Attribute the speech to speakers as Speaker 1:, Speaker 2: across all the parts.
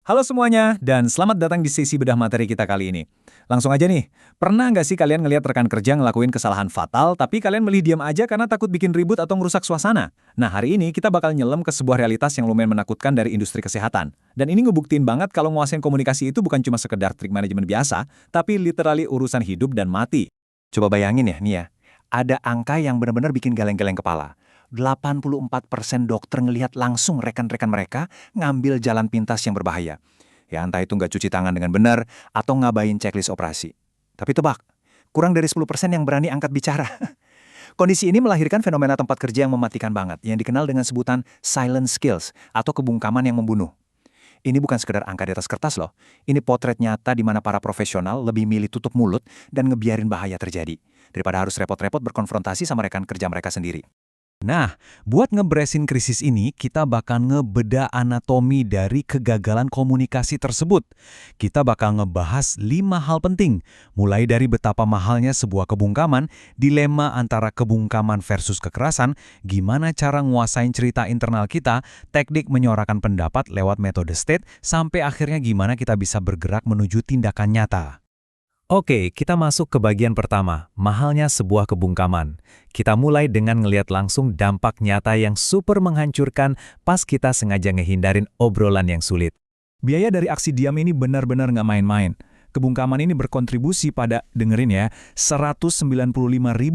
Speaker 1: Halo semuanya, dan selamat datang di sesi bedah materi kita kali ini. Langsung aja nih, pernah nggak sih kalian ngelihat rekan kerja ngelakuin kesalahan fatal, tapi kalian milih diam aja karena takut bikin ribut atau ngerusak suasana? Nah, hari ini kita bakal nyelam ke sebuah realitas yang lumayan menakutkan dari industri kesehatan. Dan ini ngebuktiin banget kalau nguasain komunikasi itu bukan cuma sekedar trik manajemen biasa, tapi literally urusan hidup dan mati. Coba bayangin ya, nih ya, ada angka yang benar-benar bikin geleng-geleng kepala. 84% dokter ngelihat langsung rekan-rekan mereka ngambil jalan pintas yang berbahaya. Ya entah itu nggak cuci tangan dengan benar atau ngabain checklist operasi. Tapi tebak, kurang dari 10% yang berani angkat bicara. Kondisi ini melahirkan fenomena tempat kerja yang mematikan banget, yang dikenal dengan sebutan silent skills atau kebungkaman yang membunuh. Ini bukan sekedar angka di atas kertas loh. Ini potret nyata di mana para profesional lebih milih tutup mulut dan ngebiarin bahaya terjadi, daripada harus repot-repot berkonfrontasi sama rekan kerja mereka sendiri. Nah, buat ngebresin krisis ini, kita bakal ngebeda anatomi dari kegagalan komunikasi tersebut. Kita bakal ngebahas 5 hal penting, mulai dari betapa mahalnya sebuah kebungkaman, dilema antara kebungkaman versus kekerasan, gimana cara nguasain cerita internal kita, teknik menyuarakan pendapat lewat metode state, sampai akhirnya gimana kita bisa bergerak menuju tindakan nyata. Oke, kita masuk ke bagian pertama, mahalnya sebuah kebungkaman. Kita mulai dengan ngelihat langsung dampak nyata yang super menghancurkan pas kita sengaja ngehindarin obrolan yang sulit. Biaya dari aksi diam ini benar-benar nggak main-main. Kebungkaman ini berkontribusi pada, dengerin ya, 195.000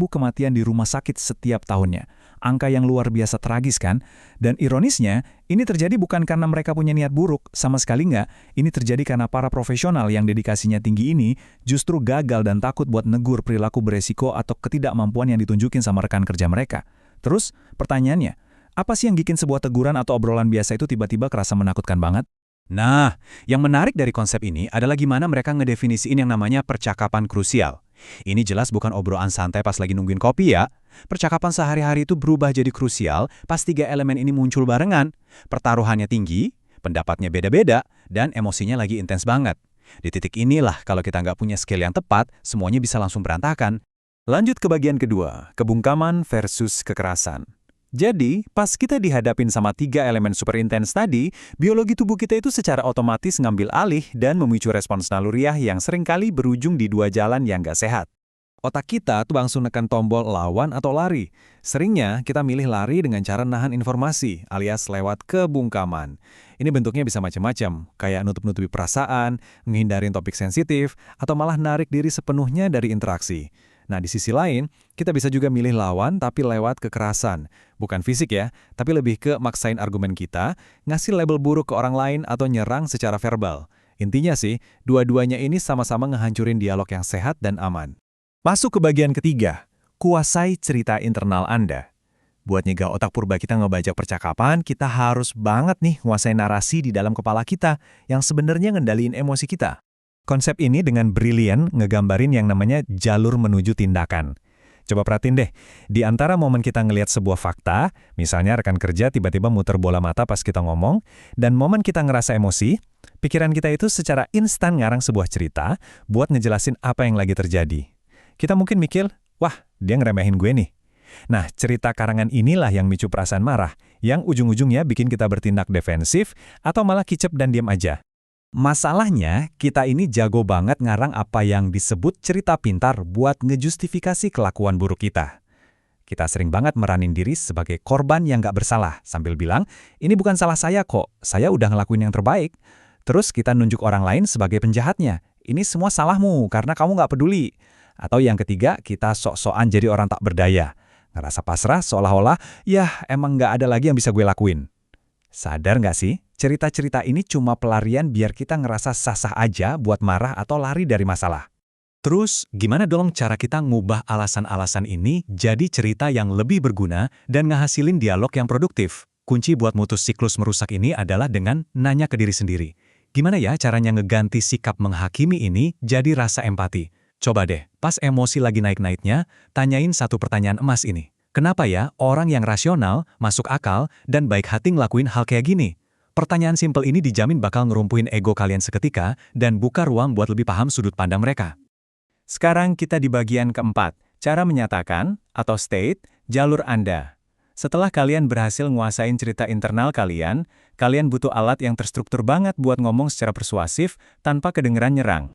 Speaker 1: kematian di rumah sakit setiap tahunnya. Angka yang luar biasa tragis kan? Dan ironisnya, ini terjadi bukan karena mereka punya niat buruk, sama sekali nggak. Ini terjadi karena para profesional yang dedikasinya tinggi ini justru gagal dan takut buat negur perilaku beresiko atau ketidakmampuan yang ditunjukin sama rekan kerja mereka. Terus, pertanyaannya, apa sih yang bikin sebuah teguran atau obrolan biasa itu tiba-tiba kerasa menakutkan banget? Nah, yang menarik dari konsep ini adalah gimana mereka ngedefinisiin yang namanya percakapan krusial. Ini jelas bukan obrolan santai pas lagi nungguin kopi ya. Percakapan sehari-hari itu berubah jadi krusial pas 3 elemen ini muncul barengan. Pertaruhannya tinggi, pendapatnya beda-beda, dan emosinya lagi intens banget. Di titik inilah kalau kita nggak punya skill yang tepat, semuanya bisa langsung berantakan. Lanjut ke bagian kedua, kebungkaman versus kekerasan. Jadi, pas kita dihadapin sama 3 elemen super intens tadi, biologi tubuh kita itu secara otomatis ngambil alih dan memicu respons naluriah yang seringkali berujung di 2 jalan yang nggak sehat. Otak kita tuh langsung nekan tombol lawan atau lari. Seringnya kita milih lari dengan cara nahan informasi, alias lewat kebungkaman. Ini bentuknya bisa macam-macam, kayak nutup-nutupi perasaan, menghindarin topik sensitif, atau malah narik diri sepenuhnya dari interaksi. Nah, di sisi lain, kita bisa juga milih lawan tapi lewat kekerasan. Bukan fisik ya, tapi lebih ke maksain argumen kita, ngasih label buruk ke orang lain atau nyerang secara verbal. Intinya sih, dua-duanya ini sama-sama ngehancurin dialog yang sehat dan aman. Masuk ke bagian ketiga, kuasai cerita internal Anda. Buat nyegah otak purba kita ngebajak percakapan, kita harus banget nih nguasain narasi di dalam kepala kita yang sebenarnya ngendaliin emosi kita. Konsep ini dengan brilian ngegambarin yang namanya jalur menuju tindakan. Coba perhatiin deh, di antara momen kita ngelihat sebuah fakta, misalnya rekan kerja tiba-tiba muter bola mata pas kita ngomong, dan momen kita ngerasa emosi, pikiran kita itu secara instan ngarang sebuah cerita buat ngejelasin apa yang lagi terjadi. Kita mungkin mikir, wah dia ngeremehin gue nih. Nah, cerita karangan inilah yang micu perasaan marah, yang ujung-ujungnya bikin kita bertindak defensif atau malah kicep dan diam aja. Masalahnya, kita ini jago banget ngarang apa yang disebut cerita pintar buat ngejustifikasi kelakuan buruk kita. Kita sering banget meranin diri sebagai korban yang gak bersalah, sambil bilang, ini bukan salah saya kok, saya udah ngelakuin yang terbaik. Terus kita nunjuk orang lain sebagai penjahatnya, ini semua salahmu karena kamu gak peduli. Atau yang ketiga, kita sok-sokan jadi orang tak berdaya. Ngerasa pasrah seolah-olah, ya emang gak ada lagi yang bisa gue lakuin. Sadar nggak sih, cerita-cerita ini cuma pelarian biar kita ngerasa sah-sah aja buat marah atau lari dari masalah. Terus, gimana dong cara kita ngubah alasan-alasan ini jadi cerita yang lebih berguna dan ngehasilin dialog yang produktif? Kunci buat mutus siklus merusak ini adalah dengan nanya ke diri sendiri. Gimana ya caranya ngeganti sikap menghakimi ini jadi rasa empati? Coba deh, pas emosi lagi naik-naiknya, tanyain satu pertanyaan emas ini. Kenapa ya orang yang rasional, masuk akal, dan baik hati ngelakuin hal kayak gini? Pertanyaan simpel ini dijamin bakal ngerumpuin ego kalian seketika dan buka ruang buat lebih paham sudut pandang mereka. Sekarang kita di bagian keempat, cara menyatakan atau state jalur Anda. Setelah kalian berhasil nguasain cerita internal kalian, Kalian butuh alat yang terstruktur banget buat ngomong secara persuasif tanpa kedengeran nyerang.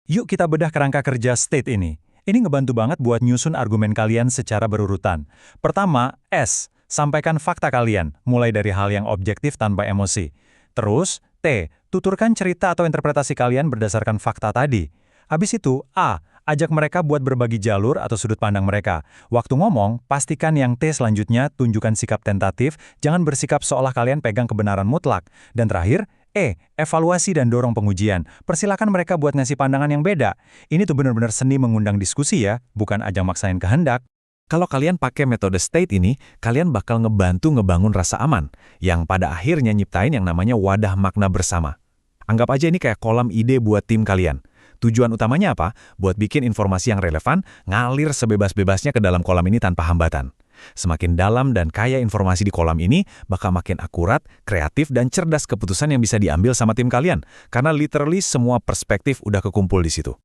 Speaker 1: Yuk kita bedah kerangka kerja state ini. Ini ngebantu banget buat nyusun argumen kalian secara berurutan. Pertama, S. Sampaikan fakta kalian, mulai dari hal yang objektif tanpa emosi. Terus, T. Tuturkan cerita atau interpretasi kalian berdasarkan fakta tadi. Habis itu, A. Ajak mereka buat berbagi jalur atau sudut pandang mereka. Waktu ngomong, pastikan yang T selanjutnya tunjukkan sikap tentatif, jangan bersikap seolah kalian pegang kebenaran mutlak. Dan terakhir, E. Evaluasi dan dorong pengujian. Persilakan mereka buat ngasih pandangan yang beda. Ini tuh benar-benar seni mengundang diskusi ya, bukan ajang maksain kehendak. Kalau kalian pakai metode state ini, kalian bakal ngebantu ngebangun rasa aman, yang pada akhirnya nyiptain yang namanya wadah makna bersama. Anggap aja ini kayak kolam ide buat tim kalian. Tujuan utamanya apa? Buat bikin informasi yang relevan, ngalir sebebas-bebasnya ke dalam kolam ini tanpa hambatan. Semakin dalam dan kaya informasi di kolam ini, bakal makin akurat, kreatif, dan cerdas keputusan yang bisa diambil sama tim kalian. Karena literally semua perspektif udah kekumpul di situ.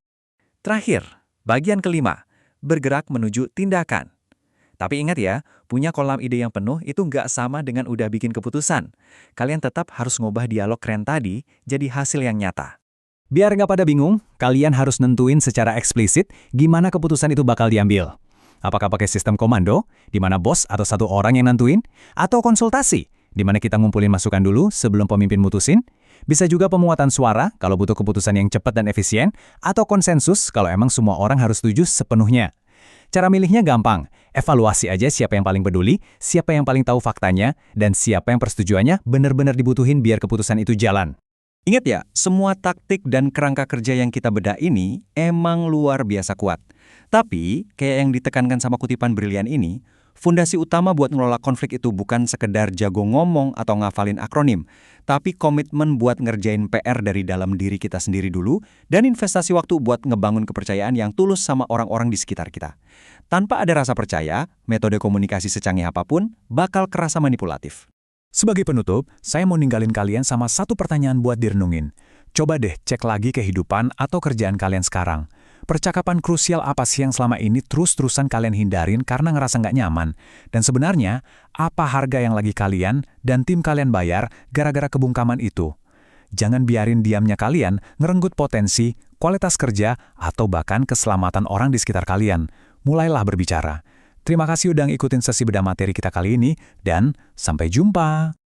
Speaker 1: Terakhir, bagian kelima, bergerak menuju tindakan. Tapi ingat ya, punya kolam ide yang penuh itu nggak sama dengan udah bikin keputusan. Kalian tetap harus ngubah dialog keren tadi jadi hasil yang nyata. Biar nggak pada bingung, kalian harus nentuin secara eksplisit gimana keputusan itu bakal diambil. Apakah pakai sistem komando, di mana bos atau satu orang yang nentuin? Atau konsultasi, di mana kita ngumpulin masukan dulu sebelum pemimpin mutusin? Bisa juga pemuatan suara kalau butuh keputusan yang cepat dan efisien, atau konsensus kalau emang semua orang harus setuju sepenuhnya. Cara milihnya gampang, evaluasi aja siapa yang paling peduli, siapa yang paling tahu faktanya, dan siapa yang persetujuannya benar-benar dibutuhin biar keputusan itu jalan. Ingat ya, semua taktik dan kerangka kerja yang kita bedah ini emang luar biasa kuat. Tapi, kayak yang ditekankan sama kutipan brilian ini, fondasi utama buat ngelola konflik itu bukan sekedar jago ngomong atau ngafalin akronim, tapi komitmen buat ngerjain PR dari dalam diri kita sendiri dulu, dan investasi waktu buat ngebangun kepercayaan yang tulus sama orang-orang di sekitar kita. Tanpa ada rasa percaya, metode komunikasi secanggih apapun bakal kerasa manipulatif. Sebagai penutup, saya mau ninggalin kalian sama satu pertanyaan buat direnungin. Coba deh cek lagi kehidupan atau kerjaan kalian sekarang. Percakapan krusial apa sih yang selama ini terus-terusan kalian hindarin karena ngerasa nggak nyaman? Dan sebenarnya, apa harga yang lagi kalian dan tim kalian bayar gara-gara kebungkaman itu? Jangan biarin diamnya kalian ngerenggut potensi, kualitas kerja, atau bahkan keselamatan orang di sekitar kalian. Mulailah berbicara. Terima kasih udah ngikutin sesi bedah materi kita kali ini, dan sampai jumpa!